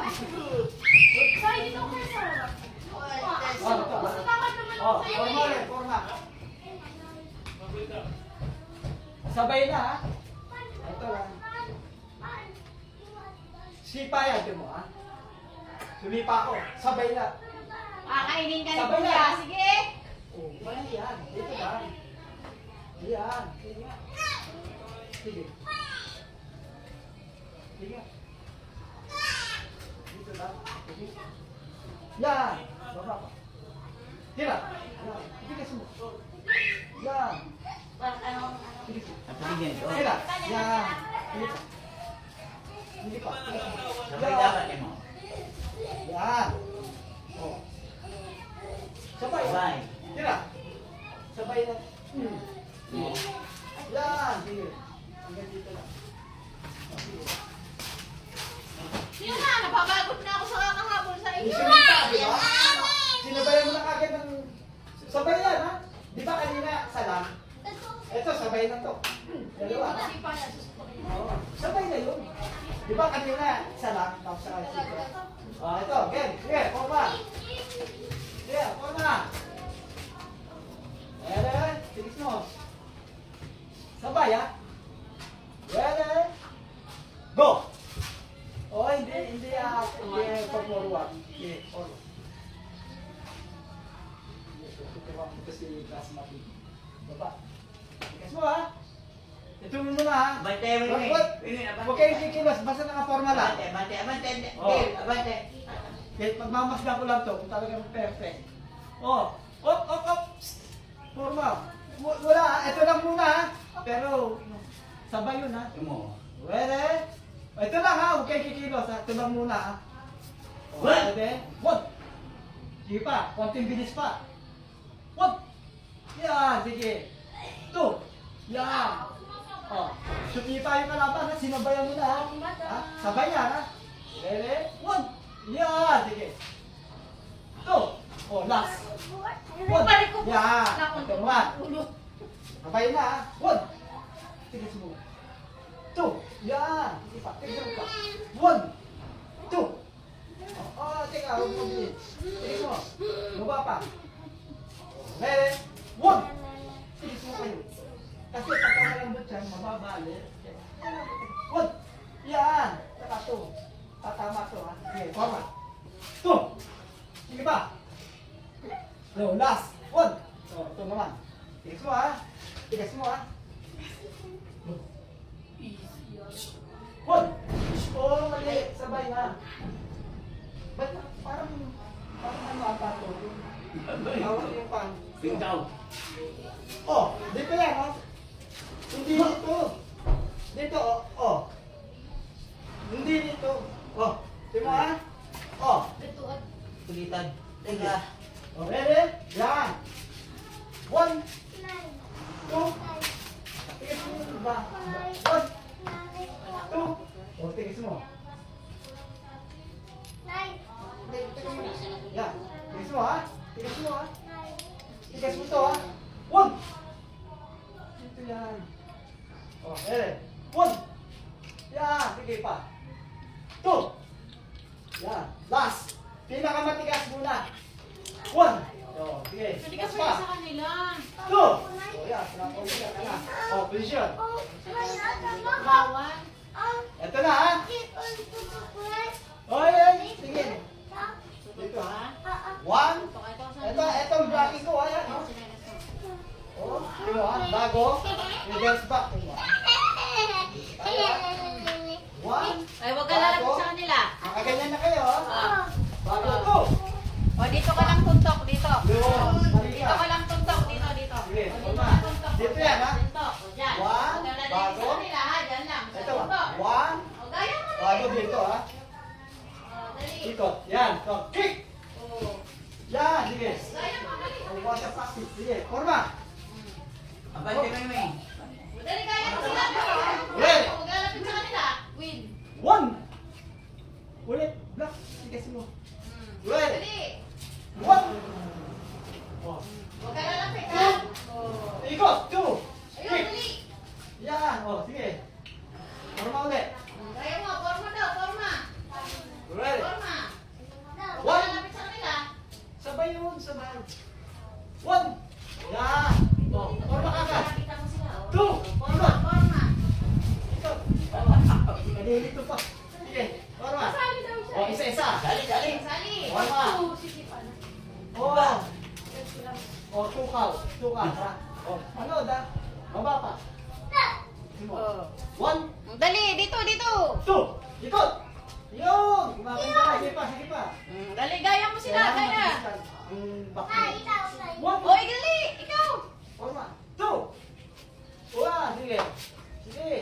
Sorry, dito ko sa harap. Forma ulit, forma. Sabay na ha. Ito lang. Sipa yan, di mo ha. Sumipa ako. Sabay na. Kainin ka ni Sabay Kuya. na. Sige. Oh, wala yan. Dito lang. Yan. Sige. Sige. Dito lang. Sige. Yan. Baba pa. Tira. Yan. Tigas mo. Yan. Tigas mo. Tira. Yan. Hindi pa. Sabay dapat yan mo. Yan. Oh. Sabay. Sabay. Tira. Sabay na. Yan. Sige. Hanggang dito lang. Sige. Yun na, napapagod na ako sa kakahabol sa inyo. Isunita, di ba? Sinabayan mo na kagad ng... Sabay yan, ha? Di ba kanina sa lang? Ito, sabay na to. Dalawa. Oo. Sabay na yun. Di ba kanina sa lang? Tapos sa kanina. Ito, again. Sige, forma. Sige, forma. Ayan, tilis mo. Sabay, ha? Ready? Go! Oh, hindi pag-forward. Hindi, forward. Tuturuan ko kasi class natin. Baba. Tigas mo ha. Ito mo muna ha. Abante, Huwag kayong kikilos, basta nakaporma lang. abante. Oh. Abante. Kahit magmamasdan ko lang to, kung talagang perfect. Oh, op. Forma. Wala, ito lang muna ha. Pero, sabay yun ha. Tumo. Ready? Ito lang ha, huwag kayong kikilos ha. Ito lang muna ha. One. Ready? One. Sige pa, konting bilis pa. One. Yan, sige. Two. Yan. Oh, sumipa yung kalaban ha, sinabayan mo na ha. Ha? Sabay yan ha. Ready? One. Yan, sige. Two. Oh, last. One. Yan. Ito one. Sabay na ha. One. Sige, sumo. Two. Yan. Sige pa, tignan pa. One. Two. Teka, huwag mo bilhin. Tignan mo. Baba pa. Ready? One. Sige, sumo kayo. Kasi pagka malambot siya, mababali. One. Yan. Saka two. Tatama to ha. Sige, forma. Two. Sige pa. No, last. One. Oh, ito naman. Tigas mo ha. Tigas mo ha. One. Oh, mali. Sabay ha. Ba't parang ano ata to? Awal yung pang. Pintaw. Oh, dito yan ha. Hindi dito. Dito, oh. Hindi dito. Oh, tingnan mo ha. Oh. Kulitan. Teka. Oh, ready? Yan. One. Two. Tigis mo ba? One. Two. Oh, tigis mo. Yan. Tigis mo ha. Tigis mo ha. Tigis mo to ha. One. Dito yan. Oh, ready? One. Yan. Sige pa. Two. Yan. Last. Pinakamatigas muna. One. Oh, sige. Matigas Last pa pa. sa kanila. Two. Oh, yan. Position ka na. Oh, position. Bawan. Ito na ha. Oh, yan. Sige. Dito ha. One. Etong bracket ko ha. Yan. Oh, tingnan ha. Bago. Reverse back. One. Ay, huwag ka lalapit sa kanila. Nakaganyan na kayo ha. Ah. Bago. Two. O, dito ka lang tuntok, dito. Yun. Dito ka lang tuntok, dito. Sige, O, forma. tuntok. Dito yan, ha? Tuntok. O, dyan. One, Huwag ka lalapit bago. sa kanila, ha? Dyan lang. Sa Ito tuntok. ha. One. O, gaya mo na. Bago dito ha. O, dali. Ikot. Yan. So, kick. O, Yan. Sige. gaya mo, dali. Huwag sa practice. Sige. Forma. Abante mo yun. O, dali, gaya mo sila. Well. Huwag ka lalapit sa kanila. Win. One. Ulit. Block. Sige, sige. Well. Dali. One. Oh. Huwag ka lalapit, ha? O. Ikot. Two. Ayun, Kick. dali. Yan. Oh, sige. Forma ulit. Gaya mo, forma daw, forma. Ready. Forma. pa, ha? Oh, ano, da? Baba pa. Oh. 1, Dali, dito, dito. 2, ikot! Yun! Kumapin ka na, sige pa, sige pa. Dali, gaya mo sila, gaya. Ang back mo. 1, Oy, dali, ikaw. forma. 2, 1, sige. Sige.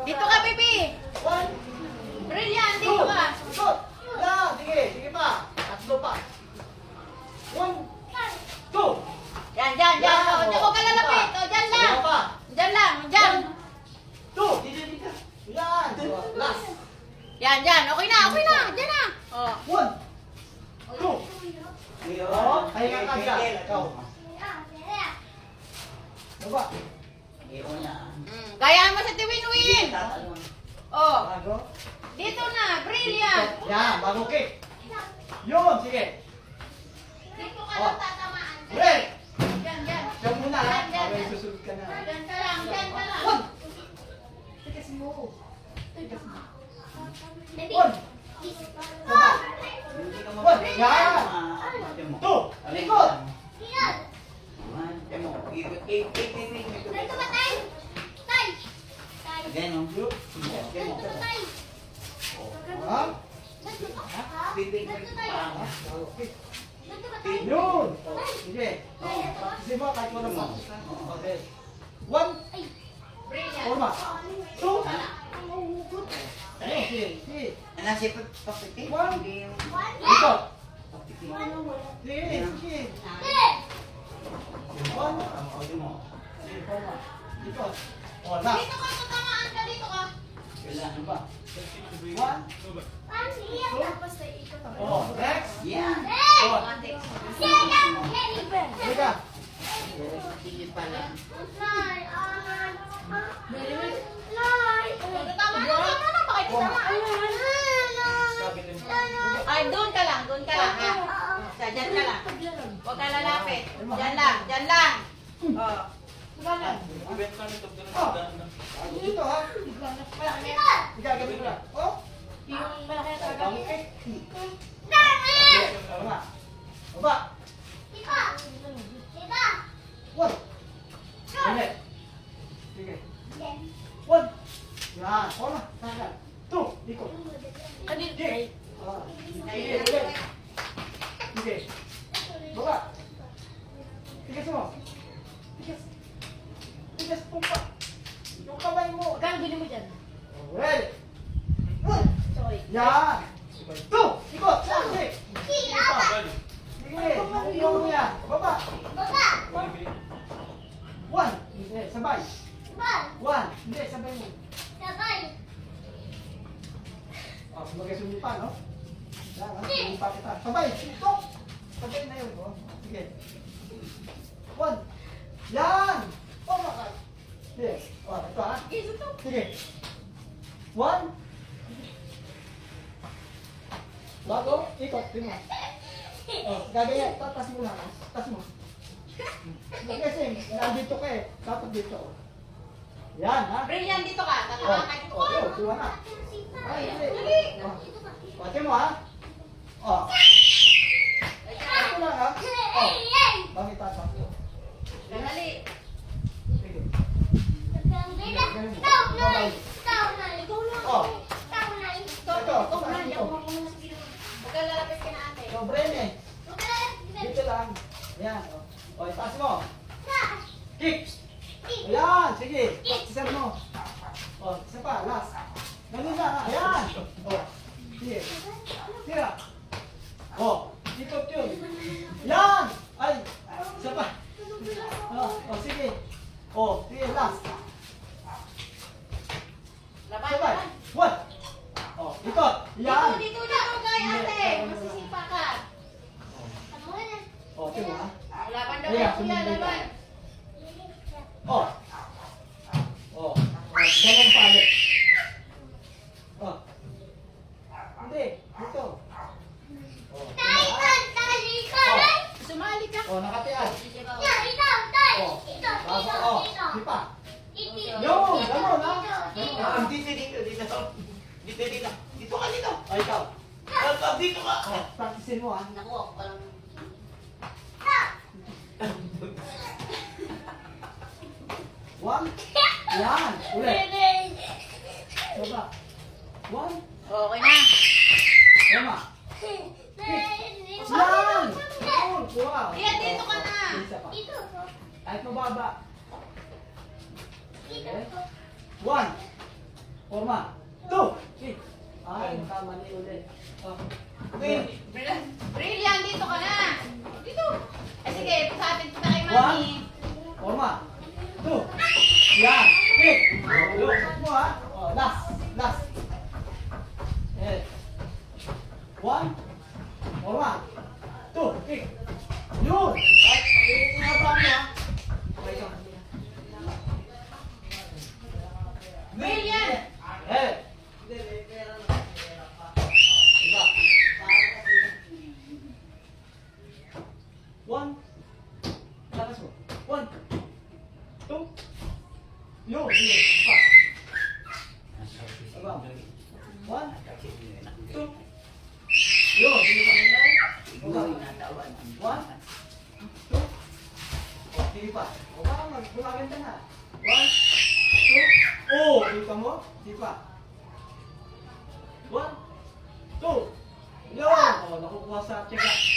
Dito ka, baby. 1, Brilliant, dito ka. ikot! Yan, sige, sige pa. Tatlo pa. 1, 2, Yan, yan, yan. Oh, diyan ko ka lalapit. Oh, dyan lang. Dalawa pa. Dyan lang, dyan. 2, dito. Yan, last. Yan, dyan. Okay na, okay na. Dyan na. Oh. 1, 2, Oo, pahinga ka dyan. Ikaw. Baba. Iyon niya. Gaya mo sa Tiwin-Win. Tatalon. Oh, Bago. dito na. Brilliant. Yan, bago kick. Yun, sige. Dito ka lang tatamaan. Break. Yan, yan. Diyan muna ha. Yan, yan. Okay, susunod ka na. Dyan ka lang, dyan ka lang. 1. Tigas mo. Tigas mo. 1. Hindi ka Yan. Ate mo. 2. Likod. Ate mo. Ikot. Again, oh. Again, oh. Ha? Bibig mo. Bago kick. Yun. Sige. Sige mo, kahit wala pa. Okay. 1. Brilliant. Forma. 2. Okay. Sige. Nasi papitik. One. Hindi yung Likod. papitik. Sige, sige. 1. Ate mo. Sige, forma. Likod. O, last. Dito ka, tatamaan ka. Dito ka. Ano ba? 1. Oh, next. Yan. Oh, halika. Sige pala. Tama na, tama na. Bakit tama? Ay, doon ka lang, doon ka lang. Ha? Dyan ka lang. Huwag ka lalapit. Dyan lang, dyan lang. Oh. Oh, bago dito ha. Igagamit ko lang. Oh, Yung malaki na talaga. bago kick. Okay, tama. Baba. 1. Ulit. Sige. 1. Yan, forma. Tagal. 2. Likod. Kanil. Kick. Ah, sige, ulit. Sige. Baba. Tigas mo. Tigas. Tigas po pa. Yung kamay mo. Kang bili mo dyan. Ready. Sorry. Yan. 2. Ikot. Sige. Sige. Iyong mo yan. Baba. 1. Hindi. Sabay. 1. Hindi. Sabay mo. Oh, kumagay sumipa, no? Yan, ha? Sumipa kita. Sabay. Ito. Sabay na yun, oh. Sige. 1. Yan. Oh, makay. Sige. Oh, ito, ha? Sige. 1. Bago, ikot, tingnan. Oh, gagaya, tatas mo lang. Tatas mo. Kasi, nandito ka eh. Dapat dito. Yan, ha? Brilliant, dito ka. Oh, Tatamaan ka dito. oh, yun, kuha na. Ay, Dali. hindi. Oh. Pati mo, ha? Oh. Ito lang, ha? Oh. Bakit tatas mo? Dali. Sige. Oh. Ito, ito. Huwag ka lalapit ka na ate. So, Brene. Dito lang. Yan. Oh. Oh, itaas mo. Kick. Ayan, sige. Practicean mo. Oh, isa pa, last. Ganun na, ayan. Oh, sige. Tira. Oh, ikot yun. Yan! Ay, isa pa. Oh, sige. Oh, sige, last. Laban, Sabay. laban. One. Oh, ikot. Yan. Dito, kay ate. Masisipa ka. Oh, tingnan ha. Laban daw Ayan, kayo kuya, sumunod ka. laban. Oh. Oh. Ganun palit. Oh. Hindi. Dito. Oh. Sumali ka. Oh, nakatian. Oh. Bago, oh. Sipa. Yun, ganun ha. Ganun. Dito. Dito ka dito. Oh, ikaw. Dito ka. Oh, practicein mo ha. Naku, ako palang Yan. Ulit. Baba. 1. Okay na. Tama. Yan. Good. Wow. Iyan, dito ka na. Isa pa. Kahit mababa. Okay. 1. Forma. 2. Kick. Ay, nakamali ulit. Oh. Brilliant, dito ka na. Dito. Eh sige, pasapit kita kay Mami. Forma. 2. Yan. Kick. Look mo ha. Oh, last. Last. Eh. 1. Forma. 2. Kick. Yun. Ay, inabang mo ha. Okay, ito. Brilliant. Eh. Iba. 1. Lakas mo. 1. 2. Yun. Pa. Iba. 1. 2. Yun. Iba. 1. 2. Sige pa. O baka magulaganda na. 1. 2. Oh, kita mo? Sige pa. 1. 2. Yun. Oh, nakukuha sa tiyaga.